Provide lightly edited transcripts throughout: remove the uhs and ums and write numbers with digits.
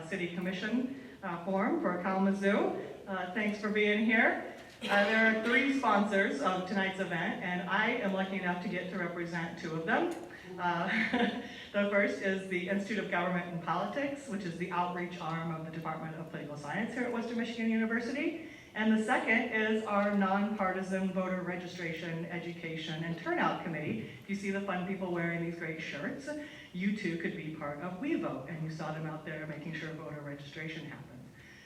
City Commission Forum for Kalamazoo. Thanks for being here. There are 3 sponsors of tonight's event, and I am lucky enough to get to represent 2 of them. The first is the Institute of Government and Politics, which is the outreach arm of the Department of Political Science here at Western Michigan University. And the second is our nonpartisan voter registration, education, and turnout committee. If you see the fun people wearing these great shirts, you too could be part of We Vote, and you saw them out there making sure voter registration happens.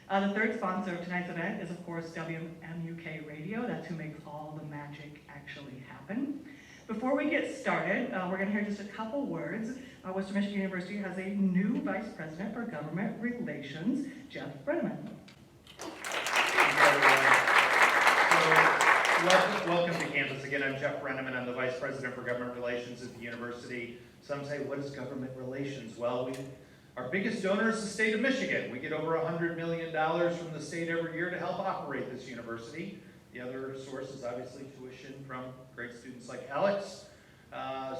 The third sponsor of tonight's event is, of course, WMUK Radio. That's who makes all the magic actually happen. Before we get started, we're going to hear just a couple words. Western Michigan University has a new Vice President for Government Relations, Jell Breneman. So, welcome to campus again. I'm Jell Breneman. I'm the Vice President for Government Relations at the university. Some say, what is government relations? Well, our biggest donor is the state of Michigan. We get over $100 million from the state every year to help operate this university. The other source is obviously tuition from great students like Alex.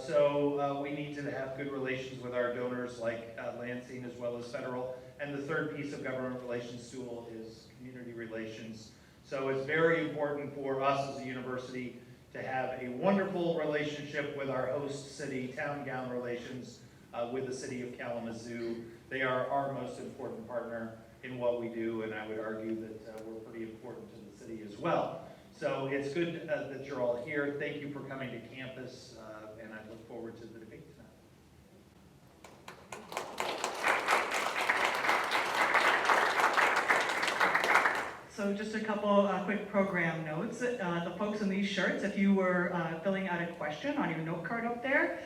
So we need to have good relations with our donors like Lansing as well as federal. And the third piece of government relations tool is community relations. So it's very important for us as a university to have a wonderful relationship with our host city, town-gown relations with the city of Kalamazoo. They are our most important partner in what we do, and I would argue that we're pretty important to the city as well. So it's good that you're all here. Thank you for coming to campus, and I look forward to the debate tonight. So just a couple quick program notes. The folks in these shirts, if you were filling out a question on your note card up there,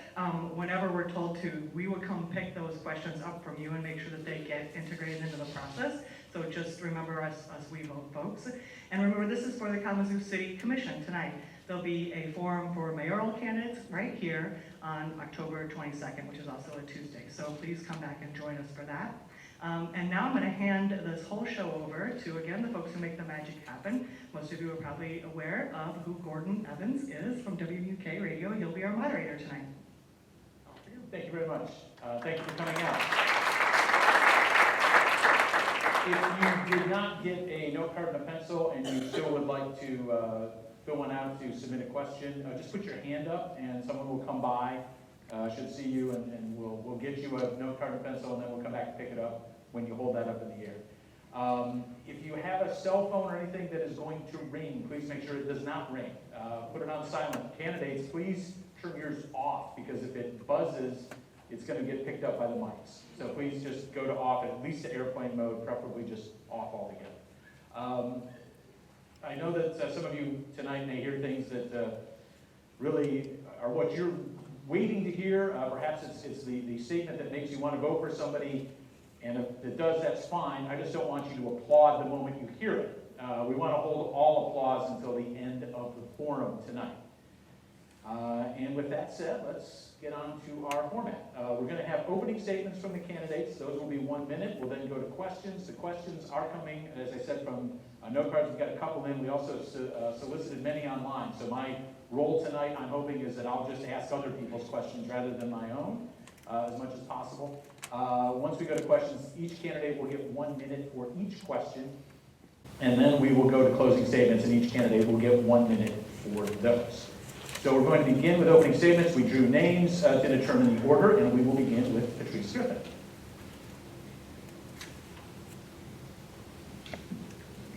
whenever we're told to, we would come pick those questions up from you and make sure that they get integrated into the process. So just remember us We Vote folks. And remember, this is for the Kalamazoo City Commission tonight. There'll be a forum for mayoral candidates right here on October 22nd, which is also a Tuesday. So please come back and join us for that. And now I'm going to hand this whole show over to, again, the folks who make the magic happen. Most of you are probably aware of who Gordon Evans is from WMUK Radio. He'll be our moderator tonight. Thank you very much. Thank you for coming out. If you did not get a note card and a pencil and you still would like to fill one out to submit a question, just put your hand up and someone will come by, should see you, and we'll get you a note card and pencil, and then we'll come back and pick it up when you hold that up in the air. If you have a cell phone or anything that is going to ring, please make sure it does not ring. Put it on silent. Candidates, please turn yours off, because if it buzzes, it's going to get picked up by the mics. So please just go to off, at least to airplane mode, preferably just off altogether. I know that some of you tonight may hear things that really are what you're waiting to hear. Perhaps it's the statement that makes you want to vote for somebody, and if it does, that's fine. I just don't want you to applaud the moment you hear it. We want to hold all applause until the end of the forum tonight. And with that said, let's get on to our format. We're going to have opening statements from the candidates. Those will be 1 minute. We'll then go to questions. The questions are coming, as I said, from note cards. We've got a couple in. We also solicited many online. So my role tonight, I'm hoping, is that I'll just ask other people's questions rather than my own as much as possible. Once we go to questions, each candidate will get 1 minute for each question. And then we will go to closing statements, and each candidate will get 1 minute for those. So we're going to begin with opening statements. We drew names to determine the order, and we will begin with Patrice Griffin.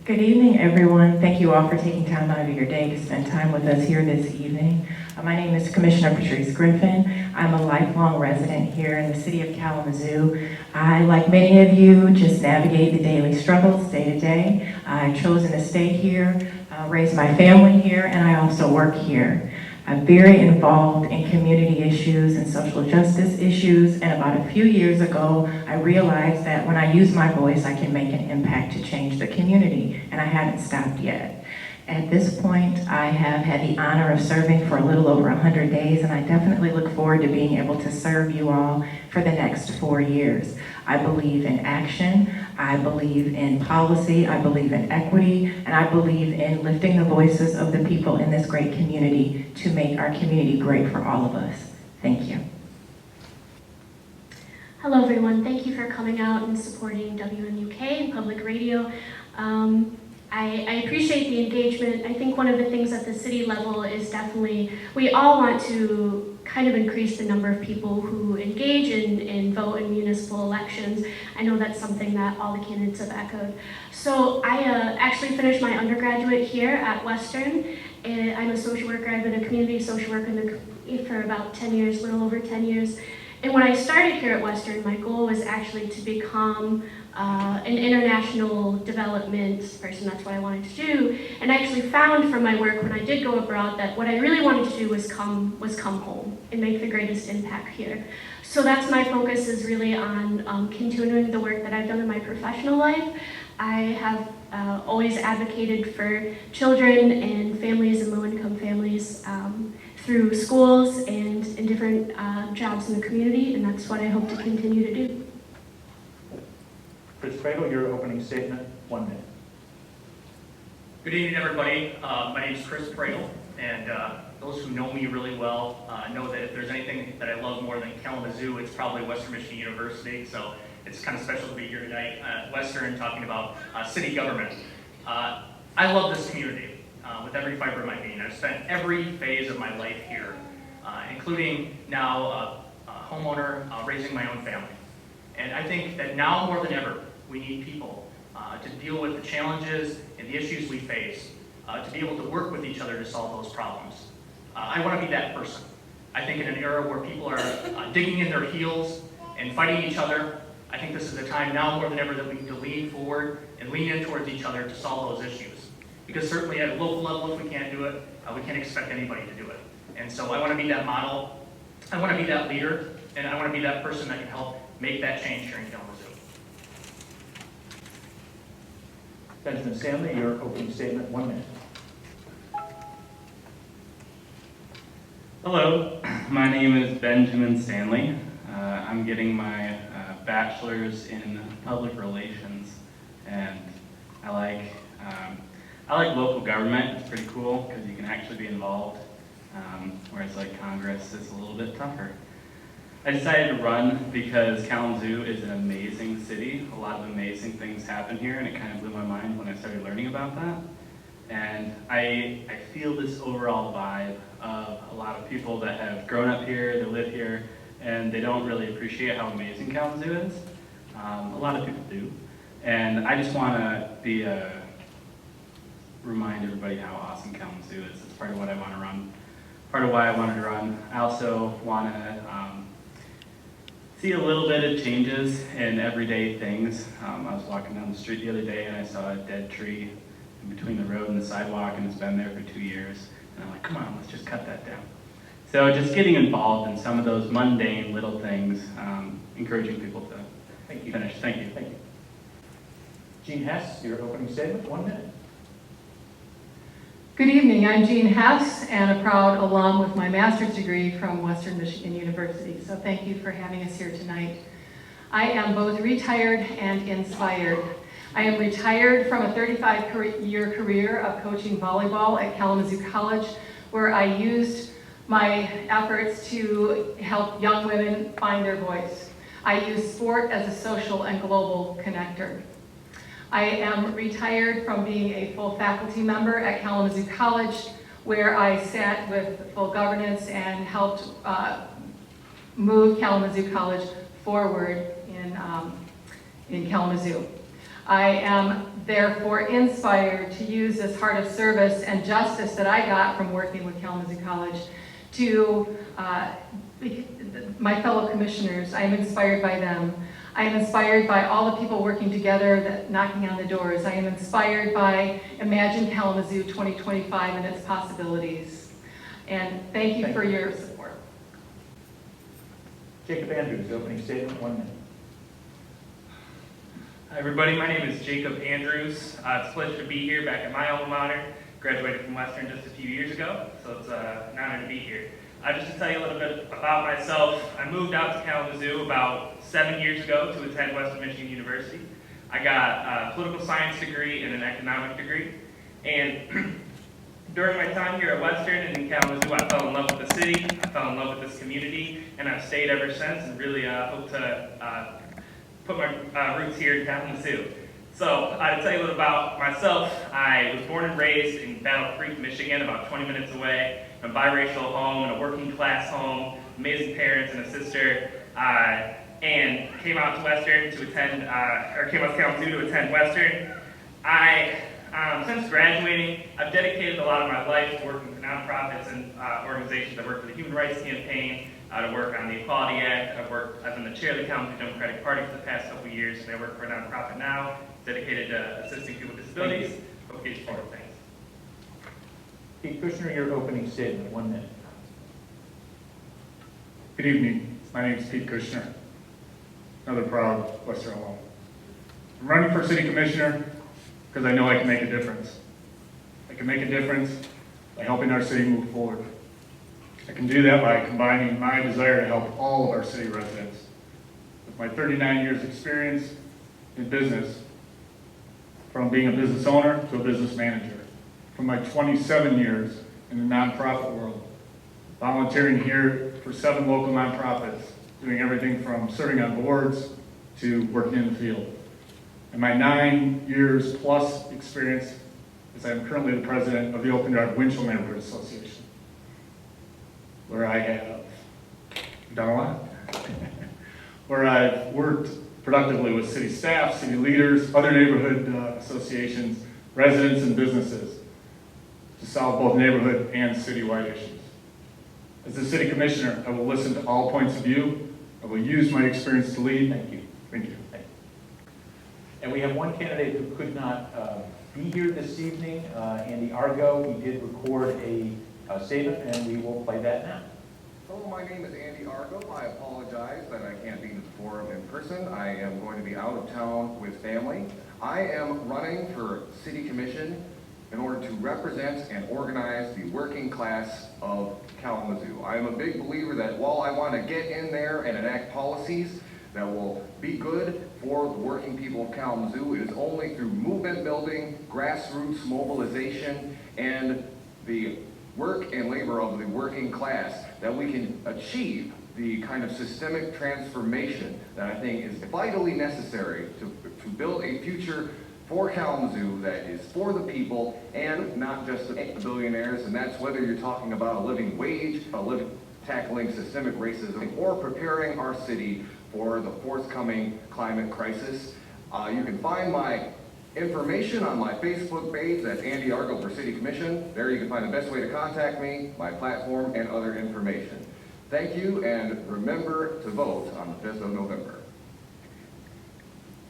Good evening, everyone. Thank you all for taking time out of your day to spend time with us here this evening. My name is Commissioner Patrice Griffin. I'm a lifelong resident here in the city of Kalamazoo. I, like many of you, just navigate the daily struggles day to day. I've chosen to stay here, raise my family here, and I also work here. I'm very involved in community issues and social justice issues, and about a few years ago, I realized that when I use my voice, I can make an impact to change the community, and I haven't stopped yet. At this point, I have had the honor of serving for a little over 100 days, and I definitely look forward to being able to serve you all for the next 4 years. I believe in action, I believe in policy, I believe in equity, and I believe in lifting the voices of the people in this great community to make our community great for all of us. Thank you. Hello everyone. Thank you for coming out and supporting WMUK and public radio. I appreciate the engagement. I think one of the things at the city level is definitely, we all want to kind of increase the number of people who engage and vote in municipal elections. I know that's something that all the candidates have echoed. So I actually finished my undergraduate here at Western. And I'm a social worker. I've been a community social worker for about 10 years, a little over 10 years. And when I started here at Western, my goal was actually to become an international development person. That's what I wanted to do. And I actually found from my work when I did go abroad that what I really wanted to do was come home and make the greatest impact here. So that's my focus, is really on continuing the work that I've done in my professional life. I have always advocated for children and families and low-income families through schools and in different jobs in the community, and that's what I hope to continue to do. Chris Cradle, your opening statement, 1 minute. Good evening, everybody. My name is Chris Pradle, and those who know me really well know that if there's anything that I love more than Kalamazoo, it's probably Western Michigan University. So it's kind of special to be here tonight at Western talking about city government. I love this community with every fiber of my being. I've spent every phase of my life here, including now a homeowner raising my own family. And I think that now more than ever, we need people to deal with the challenges and the issues we face, to be able to work with each other to solve those problems. I want to be that person. I think in an era where people are digging in their heels and fighting each other, I think this is a time now more than ever that we need to lean forward and lean in towards each other to solve those issues. Because certainly at a local level, if we can't do it, we can't expect anybody to do it. And so I want to be that model, I want to be that leader, and I want to be that person that can help make that change here in Kalamazoo. Benjamin Stanley, your opening statement, 1 minute. Hello, my name is Benjamin Stanley. I'm getting my bachelor's in public relations, and I like local government. It's pretty cool because you can actually be involved, whereas like Congress is a little bit tougher. I decided to run because Kalamazoo is an amazing city. A lot of amazing things happen here, and it kind of blew my mind when I started learning about that. And I feel this overall vibe of a lot of people that have grown up here, they live here, and they don't really appreciate how amazing Kalamazoo is. A lot of people do. And I just want to remind everybody how awesome Kalamazoo is. It's part of what I want to run, part of why I wanted to run. I also want to see a little bit of changes in everyday things. I was walking down the street the other day and I saw a dead tree in between the road and the sidewalk, and it's been there for 2 years. And I'm like, come on, let's just cut that down. So just getting involved in some of those mundane little things, encouraging people to finish. Thank you. Thank you. Jeanne Hess, your opening statement, 1 minute. Good evening, I'm Jeanne Hess and a proud alum with my master's degree from Western Michigan University. So thank you for having us here tonight. I am both retired and inspired. I am retired from a 35-year career of coaching volleyball at Kalamazoo College, where I used my efforts to help young women find their voice. I use sport as a social and global connector. I am retired from being a full faculty member at Kalamazoo College, where I sat with full governance and helped move Kalamazoo College forward in Kalamazoo. I am therefore inspired to use this heart of service and justice that I got from working with Kalamazoo College to my fellow commissioners. I am inspired by them. I am inspired by all the people working together, knocking on the doors. I am inspired by Imagine Kalamazoo 2025 and its possibilities. And thank you for your support. Jacob Andrews, opening statement, 1 minute. Hi everybody, my name is Jacob Andrews. It's a pleasure to be here back at my alma mater. Graduated from Western just a few years ago, so it's an honor to be here. Just to tell you a little bit about myself, I moved out to Kalamazoo about 7 years ago to attend Western Michigan University. I got a political science degree and an economic degree. And During my time here at Western and in Kalamazoo, I fell in love with the city, I fell in love with this community, and I've stayed ever since and really hope to put my roots here in Kalamazoo. So to tell you a little about myself, I was born and raised in Battle Creek, Michigan, about 20 minutes away, in a biracial home, in a working class home, amazing parents and a sister, and came out to Western to attend, came out to Kalamazoo to attend Western. Since graduating, I've dedicated a lot of my life to working for nonprofits and organizations. I worked for the Human Rights Campaign, to work on the Equality Act. I've been the chair of the Kalamazoo Democratic Party for the past couple of years, and I work for a nonprofit now dedicated to assisting people with disabilities. Hope you get forward. Thanks. Pete Kushner, your opening statement, 1 minute. Good evening. My name is Pete Kushner, another proud Western alum. I'm running for city commissioner because I know I can make a difference. I can make a difference by helping our city move forward. I can do that by combining my desire to help all of our city residents. With my 39 years experience in business, from being a business owner to a business manager, from my 27 years in the nonprofit world, volunteering here for 7 local nonprofits, doing everything from serving on boards to working in the field. And my 9 years plus experience is I'm currently the president of the Open Yard Winchell Neighborhood Association, where I have done a lot, where I've worked productively with city staff, city leaders, other neighborhood associations, residents, and businesses to solve both neighborhood and citywide issues. As the city commissioner, I will listen to all points of view. I will use my experience to lead. Thank you. Thank you. Thank you. And we have one candidate who could not be here this evening, Andy Argo. He did record a statement, and we will play that now. Hello, my name is Andy Argo. I apologize that I can't be in the forum in person. I am going to be out of town with family. I am running for city commission in order to represent and organize the working class of Kalamazoo. I am a big believer that while I want to get in there and enact policies that will be good for the working people of Kalamazoo, it is only through movement building, grassroots mobilization, and the work and labor of the working class that we can achieve the kind of systemic transformation that I think is vitally necessary to build a future for Kalamazoo that is for the people and not just the billionaires. And that's whether you're talking about a living wage, tackling systemic racism, or preparing our city for the forthcoming climate crisis. You can find my information on my Facebook page, that's Andy Argo for City Commission. There you can find the best way to contact me, my platform, and other information. Thank you, and remember to vote on the 5th of November.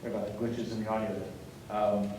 Sorry about the glitches in the audio there.